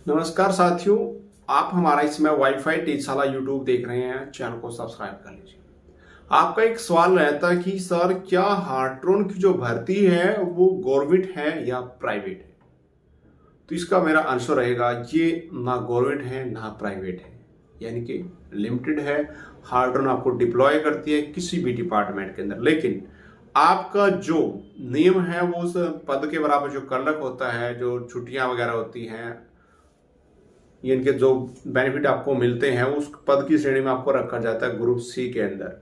नमस्कार साथियों, आप हमारा इसमें वाईफाई टीचशाला यूट्यूब देख रहे हैं। चैनल को सब्सक्राइब कर लीजिए। आपका एक सवाल रहता है कि सर क्या हार्ट्रॉन की जो भर्ती है वो गवर्नमेंट है या प्राइवेट है। तो इसका मेरा आंसर रहेगा ये ना गवर्नमेंट है ना प्राइवेट है, यानी कि लिमिटेड है। हार्ट्रॉन आपको डिप्लॉय करती है किसी भी डिपार्टमेंट के अंदर, लेकिन आपका जो नियम है वो उस पद के बराबर जो क्लर्क होता है, जो छुट्टियां वगैरह होती हैं, ये इनके जो बेनिफिट आपको मिलते हैं उस पद की श्रेणी में आपको रखा जाता है ग्रुप सी के अंदर।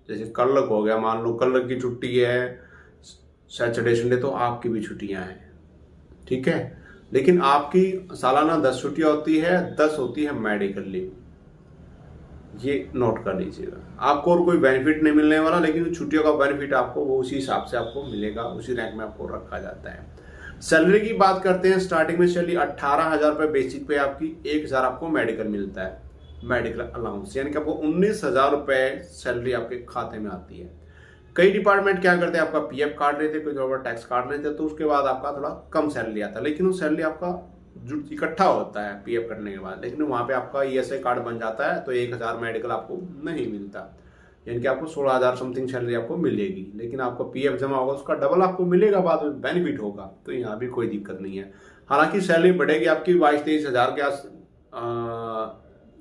जैसे क्लर्क हो गया, मान लो क्लर्क की छुट्टी है सैटरडे संडे, तो आपकी भी छुट्टियां हैं, ठीक है। लेकिन आपकी सालाना 10 छुट्टियां होती है, 10 होती है मेडिकल लीव। ये नोट कर लीजिएगा। आपको और कोई बेनिफिट नहीं मिलने वाला, लेकिन छुट्टियों का बेनिफिट आपको वो उसी हिसाब से आपको मिलेगा, उसी रैंक में आपको रखा जाता है। सैलरी की बात करते हैं। स्टार्टिंग में सैलरी 18,000 रुपये बेसिक पे आपकी, 1,000 आपको मेडिकल मिलता है, मेडिकल अलाउंस, यानी कि आपको 19,000 रुपये सैलरी आपके खाते में आती है। कई डिपार्टमेंट क्या करते हैं, आपका पीएफ काट लेते, कोई थोड़ा टैक्स काट लेते, तो उसके बाद आपका थोड़ा कम सैलरी आता है, लेकिन वो सैलरी आपका जो इकट्ठा होता है पीएफ करने के बाद, लेकिन वहां पे आपका ईएसआई कार्ड बन जाता है, तो 1,000 मेडिकल आपको नहीं मिलता, यानी कि आपको 16,000 समथिंग सैलरी आपको मिलेगी। लेकिन आपको पीएफ जमा होगा उसका डबल आपको मिलेगा, बाद में बेनिफिट होगा, तो यहाँ भी कोई दिक्कत नहीं है। हालांकि सैलरी बढ़ेगी आपकी 22-23 हज़ार के आस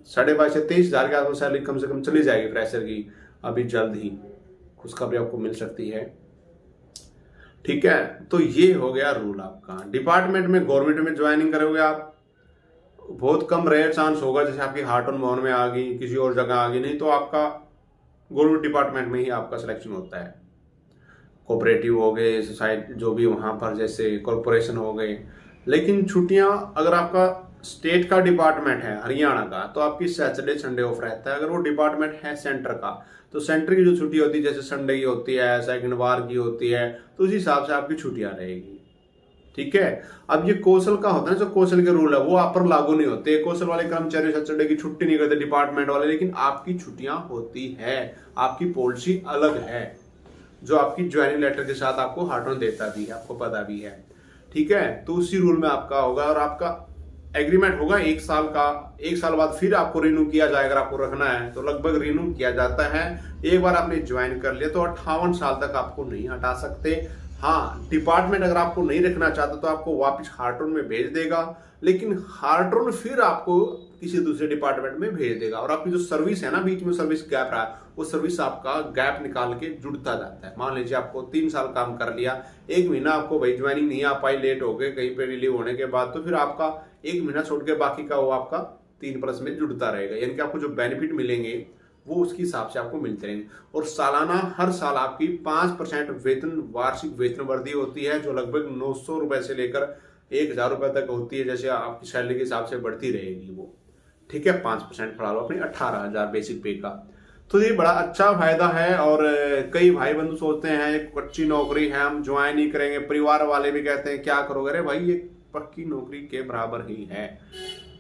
22,500 से 23,000 के आसपास सैलरी कम से कम चली जाएगी फ्रेशर की, अभी जल्द ही खुशखबरी आपको मिल सकती है, ठीक है। तो ये हो गया रूल आपका। डिपार्टमेंट में गवर्नमेंट में ज्वाइनिंग करोगे आप, बहुत कम रेयर चांस होगा जैसे आपकी हार्टन भवन में आ गई, किसी और जगह आ गई, नहीं तो आपका गवर्नमेंट डिपार्टमेंट में ही आपका सिलेक्शन होता है। कोऑपरेटिव हो गए, सोसाइटी जो भी वहां पर जैसे कॉरपोरेशन हो गए। लेकिन छुट्टियां अगर आपका स्टेट का डिपार्टमेंट है हरियाणा का, तो आपकी सैटरडे संडे ऑफ रहता है। अगर वो डिपार्टमेंट है सेंटर का, तो सेंटर की जो छुट्टी होती है जैसे संडे की होती है, सेकंड बार की होती है, तो उस हिसाब से आपकी छुट्टियां रहेगी, ठीक है। अब ये कौशल का होता है, जो कौशल के रूल है वो आप पर लागू नहीं होते। कौशल वाले कर्मचारी सैटरडे की छुट्टी नहीं करते डिपार्टमेंट वाले, लेकिन आपकी छुट्टियां होती है। आपकी पॉलिसी अलग है, जो आपकी ज्वाइनिंग लेटर के साथ आपको हार्टन देता भी है, आपको पता भी है, ठीक है। तो उसी रूल में आपका होगा, और आपका एग्रीमेंट होगा 1 साल का। 1 साल बाद फिर आपको रिन्यू किया जाएगा। अगर आपको रखना है तो लगभग रिन्यू किया जाता है। एक बार आपने ज्वाइन कर लिया तो 58 साल तक आपको नहीं हटा सकते। हाँ, डिपार्टमेंट अगर आपको नहीं रखना चाहता तो आपको वापस हार्टन में भेज देगा, लेकिन हार्टन फिर आपको किसी दूसरे डिपार्टमेंट में भेज देगा। और आपकी जो सर्विस है ना, बीच में सर्विस गैप रहा, वो सर्विस आपका गैप निकाल के जुड़ता जाता है। मान लीजिए आपको 3 साल काम कर लिया, 1 महीना आपको भाई ज्वाइनिंग नहीं आ पाई, लेट हो गए कहीं पे रिलीव होने के बाद, तो फिर आपका 1 महीना छोड़ के बाकी का वो आपका 3+ में जुड़ता रहेगा, यानी कि आपको जो बेनिफिट मिलेंगे वो उसके हिसाब से आपको मिलते रहेंगे। और सालाना हर साल आपकी 5% वेतन, वार्षिक वेतन वृद्धि होती है, जो लगभग 900 रुपए से लेकर 1,000 रुपए तक होती है। जैसे आपकी सैलरी के हिसाब से बढ़ती रहेगी वो, ठीक है। 5% बढ़ा लो अपनी 18,000 बेसिक पे का, तो ये बड़ा अच्छा फायदा है। और कई भाई बंधु सोचते हैं एक कच्ची नौकरी है, हम ज्वाइन नहीं करेंगे। परिवार वाले भी कहते हैं क्या करोगे, अरे भाई ये पक्की नौकरी के बराबर ही है,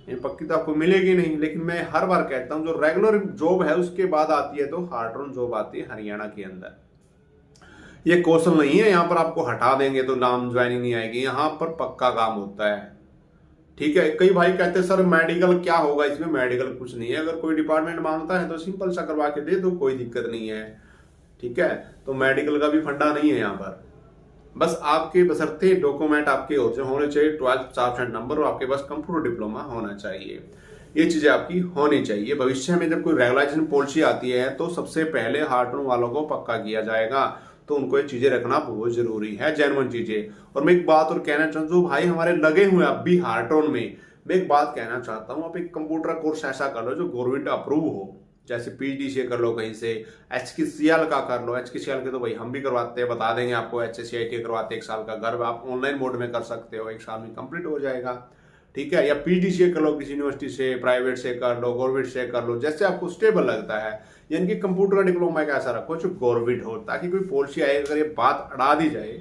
ये पक्की तो आपको मिलेगी नहीं। लेकिन मैं हर बार कहता हूँ जो रेगुलर जॉब है उसके बाद आती है तो हार्टन जॉब आती है हरियाणा के अंदर। ये कौशल नहीं है, यहाँ पर आपको हटा देंगे तो नाम ज्वाइनिंग नहीं आएगी, यहाँ पर पक्का काम होता है, ठीक है। कई भाई कहते हैं सर मेडिकल क्या होगा इसमें, मेडिकल कुछ नहीं है। अगर कोई डिपार्टमेंट मांगता है तो सिंपल सा करवा के दे दो, कोई दिक्कत नहीं है, ठीक है। तो मेडिकल का भी फंडा नहीं है यहाँ पर। बस आपके बशर्ते डॉक्यूमेंट आपके होने चाहिए, 12th absent नंबर, और आपके पास कंप्यूटर डिप्लोमा होना चाहिए। ये चीजें आपकी होनी चाहिए। भविष्य में जब कोई रेगुलाइजेशन पॉलिसी आती है तो सबसे पहले हार्टन वालों को पक्का किया जाएगा, तो उनको ये चीजें रखना बहुत जरूरी है, जेन्युइन चीजें। और मैं एक बात और कहना चाहता हूँ, जो भाई हमारे लगे हुए अब भी हार्टन में, मैं एक बात कहना चाहता हूँ, आप एक कंप्यूटर कोर्स ऐसा कर लो जो गवर्नमेंट अप्रूव हो, जैसे पीजीडीसीए कर लो कहीं से, एचकेसीएल का कर लो। एचकेसीएल के तो भाई हम भी करवाते हैं, बता देंगे आपको। एचएससीआईटी करवाते हैं 1 साल का, घर आप ऑनलाइन मोड में कर सकते हो, 1 साल में कंप्लीट हो जाएगा, ठीक है। या पीजीडीसीए कर लो, किसी यूनिवर्सिटी से, प्राइवेट से कर लो, गवर्नमेंट से कर लो, जैसे आपको स्टेबल लगता है। यानी कि कंप्यूटर डिप्लोमा का ऐसा रखो जो गवर्नमेंट हो, ताकि कोई पॉलिसी आए अगर ये बात अड़ा दी जाए।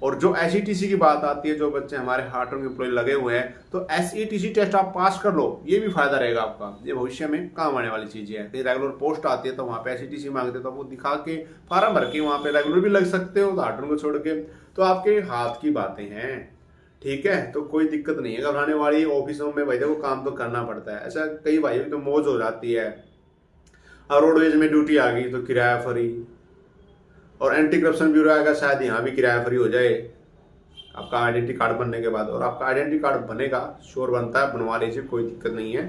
और जो एसईटीसी की बात आती है, जो बच्चे हमारे हार्टन के एम्प्लॉय लगे हुए हैं, तो एसईटीसी टेस्ट आप पास कर लो, ये भी फायदा रहेगा आपका। ये भविष्य में काम आने वाली चीजें हैं। कहीं रेगुलर पोस्ट आती है तो वहां पे एसईटीसी मांगते हैं, तो वो दिखा के फॉर्म भर के वहां पे रेगुलर भी लग सकते हो, हार्टन को छोड़ के। तो आपके हाथ की बातें हैं, ठीक है, तो कोई दिक्कत नहीं है घबराने वाली। ऑफिसों में भाई देखो काम तो करना पड़ता है, ऐसा कई भाइयों तो मौज हो जाती है। अब रोडवेज में ड्यूटी आ गई तो किराया फ्री, और एंटी करप्शन ब्यूरो आएगा शायद यहाँ भी किराया फ्री हो जाए आपका आइडेंटिटी कार्ड बनने के बाद। और आपका आइडेंटिटी कार्ड बनेगा, श्योर बनता है, बनवा लीजिए, कोई दिक्कत नहीं है।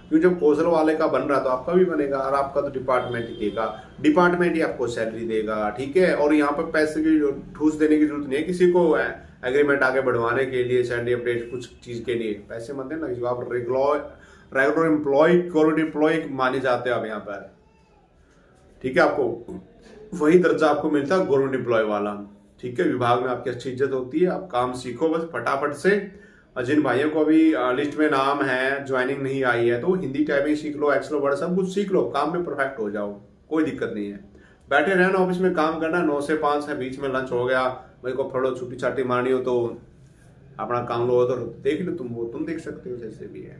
क्योंकि जब कौशल वाले का बन रहा तो आपका भी बनेगा, और आपका तो डिपार्टमेंट ही देगा, डिपार्टमेंट ही आपको सैलरी देगा, ठीक है। और यहाँ पर पैसे की ठूस देने की जरूरत नहीं है किसी को, एग्रीमेंट आगे बढ़वाने के लिए, सैलरी अपडेट कुछ चीज के लिए पैसे मत देना। जो आप रेगुलर एम्प्लॉय, गवर्नमेंट एम्प्लॉय माने जाते हो आप यहाँ पर, ठीक है। आपको वही दर्जा आपको मिलता है गवर्नमेंट एम्प्लॉय वाला, ठीक है। विभाग में आपकी अच्छी इज्जत होती है। आप काम सीखो बस फटाफट से। और जिन भाइयों को अभी लिस्ट में नाम है, ज्वाइनिंग नहीं आई है, तो हिंदी टाइपिंग सीख लो, एक्सेल वर्ड सब कुछ सीख लो, काम में परफेक्ट हो जाओ, कोई दिक्कत नहीं है। बैठे रहना ऑफिस में, काम करना, 9 से 5 है, बीच में लंच हो गया, भाई को फड़ो छुट्टी छाटी मारनी हो तो अपना काम लो, तो देख लो तुम, वो तुम देख सकते हो जैसे भी है।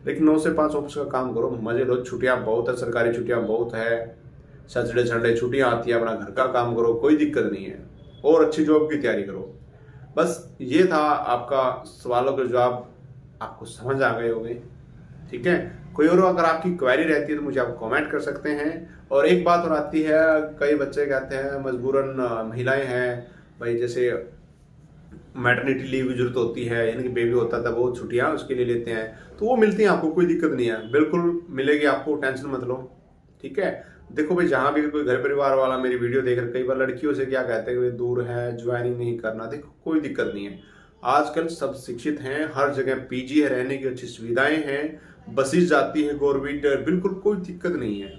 लेकिन 9 से 5 ऑफिस का काम करो, मजे लो। छुट्टियां बहुत है, सरकारी छुट्टियां बहुत है, सैटरडे संडे छुट्टियां आती है, अपना घर का काम करो, कोई दिक्कत नहीं है, और अच्छी जॉब की तैयारी करो। बस ये था आपका सवालों के जवाब, आपको समझ आ गए होंगे, ठीक है। कोई और अगर आपकी क्वेरी रहती है तो मुझे आप कमेंट कर सकते हैं। और एक बात और आती है, कई बच्चे कहते हैं मजबूरन महिलाएं हैं भाई, जैसे मैटरनिटी लीव की जरूरत होती है, यानी कि बेबी होता था, वो छुट्टियां उसके लिए लेते हैं, तो वो मिलती हैं आपको, कोई दिक्कत नहीं है, बिल्कुल मिलेगी आपको, टेंशन मत लो, ठीक है। देखो भाई, जहां भी कोई घर परिवार वाला मेरी वीडियो देख रहे, कई बार लड़कियों से क्या कहते हैं कि दूर है, ज्वाइनिंग नहीं करना, देखो कोई दिक्कत नहीं है। आजकल सब शिक्षित हैं, हर जगह पीजी है, रहने की अच्छी सुविधाएं हैं, बसेस जाती है गवर्नमेंट, बिल्कुल कोई दिक्कत नहीं है।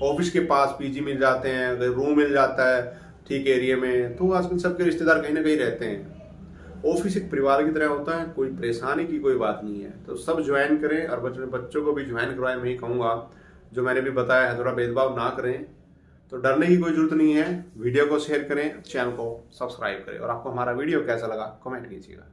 ऑफिस के पास पीजी मिल जाते हैं, अगर रूम मिल जाता है ठीक एरिया में, तो आजकल सबके रिश्तेदार कहीं ना कहीं रहते हैं। ऑफिस एक परिवार की तरह होता है, कोई परेशानी की कोई बात नहीं है, तो सब ज्वाइन करें। और बच्चों को भी ज्वाइन करवाएं, मैं ही कहूँगा, जो मैंने भी बताया है, थोड़ा भेदभाव ना करें, तो डरने की कोई जरूरत नहीं है। वीडियो को शेयर करें, चैनल को सब्सक्राइब करें, और आपको हमारा वीडियो कैसा लगा कमेंट कीजिएगा।